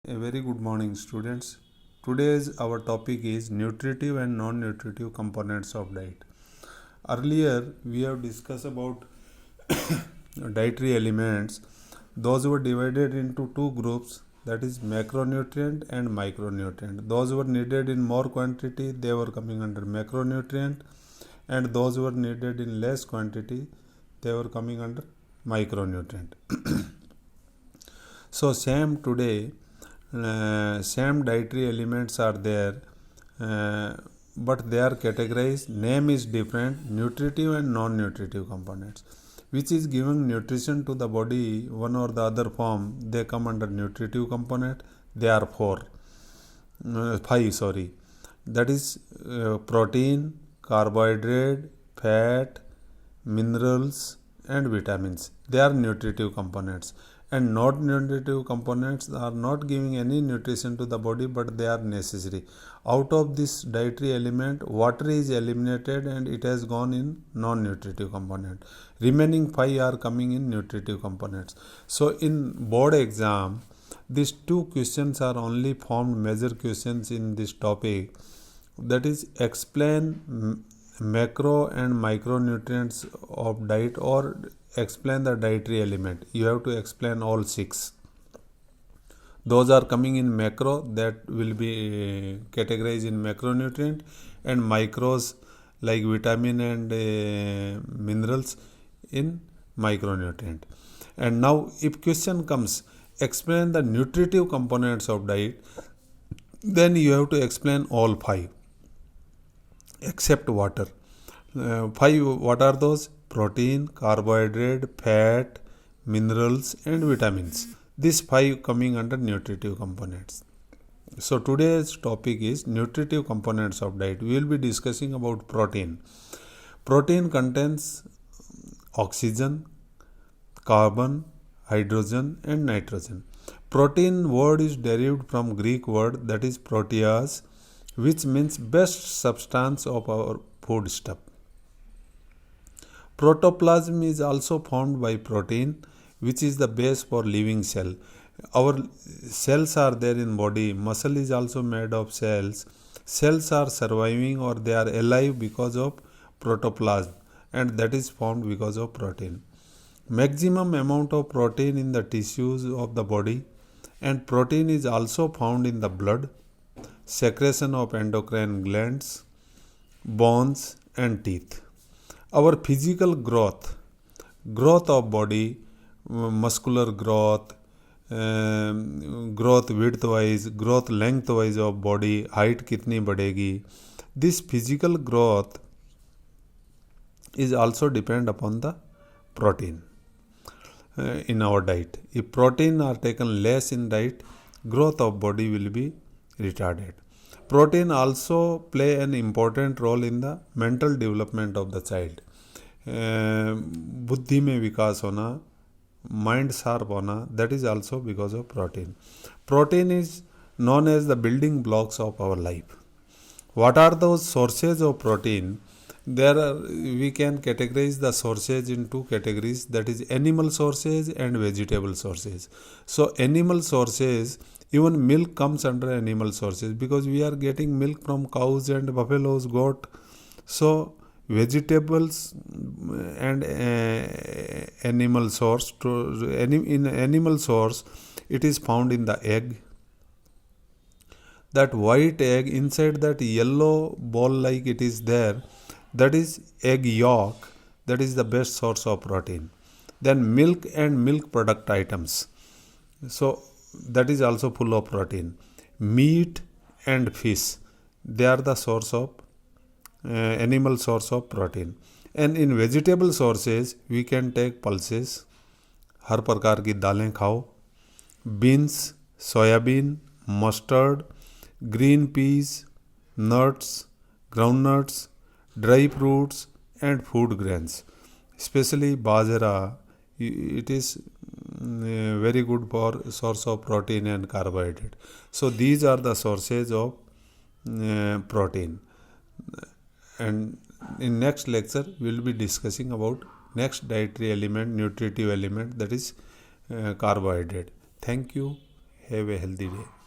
A very good morning, students. Today's our topic is nutritive and non-nutritive components of diet. Earlier, we have discussed about dietary elements. Those were divided into two groups, that is macronutrient and micronutrient. Those were needed in more quantity, they were coming under macronutrient, and those were needed in less quantity, they were coming under micronutrient. So same today, same dietary elements are there, but they are categorized. Name is different: nutritive and non-nutritive components. Which is giving nutrition to the body, one or the other form, they come under nutritive component. They are five. Sorry, that is protein, carbohydrate, fat, minerals, and vitamins. They are nutritive components, and not nutritive components are not giving any nutrition to the body, but they are necessary. Out of this dietary element, water is eliminated and it has gone in non-nutritive component. Remaining five are coming in nutritive components. So in board exam, these two questions are only formed major questions in this topic, that is explain macro and micronutrients of diet, or explain the dietary element. You have to explain all six. Those are coming in macro, that will be categorized in macronutrient, and micros like vitamin and minerals in micronutrient. And now if question comes, explain the nutritive components of diet, then you have to explain all five except water. Five, what are those? Protein, carbohydrate, fat, minerals, and vitamins. These five coming under nutritive components. So today's topic is nutritive components of diet. We will be discussing about protein. Protein contains oxygen, carbon, hydrogen, and nitrogen. Protein word is derived from Greek word, that is proteas, which means best substance of our food stuff. Protoplasm is also formed by protein, which is the base for living cell. Our cells are there in body. Muscle is also made of cells. Cells are surviving or they are alive because of protoplasm, and that is formed because of protein. Maximum amount of protein in the tissues of the body, and protein is also found in the blood, secretion of endocrine glands, bones, and teeth. Our physical growth of body, muscular growth, growth width wise, growth length wise of body, height कितनी बढ़ेगी, this physical growth is also depend upon the protein in our diet. If protein are taken less in diet, growth of body will be retarded. Protein also play an important role in the mental development of the child. बुद्धि में विकास होना, mind sharp होना, that is also because of protein. Protein is known as the building blocks of our life. What are those sources of protein? We can categorize the sources in two categories, that is animal sources and vegetable sources. So animal sources, even milk comes under animal sources, because we are getting milk from cows and buffaloes, goat. So vegetables and animal source. In animal source, it is found in the egg. That white egg, inside that yellow ball like it is there, that is egg yolk. That is the best source of protein. Then milk and milk product items, so that is also full of protein. Meat and fish, they are the source of animal source of protein. And in vegetable sources, we can take pulses, हर प्रकार की दालें खाओ, beans, soybean, mustard, green peas, nuts, groundnuts, dry fruits, and food grains. Especially bajra, it is very good for source of protein and carbohydrate. So these are the sources of protein. And in next lecture, we will be discussing about next dietary element, nutritive element, that is carbohydrate. Thank you. Have a healthy day.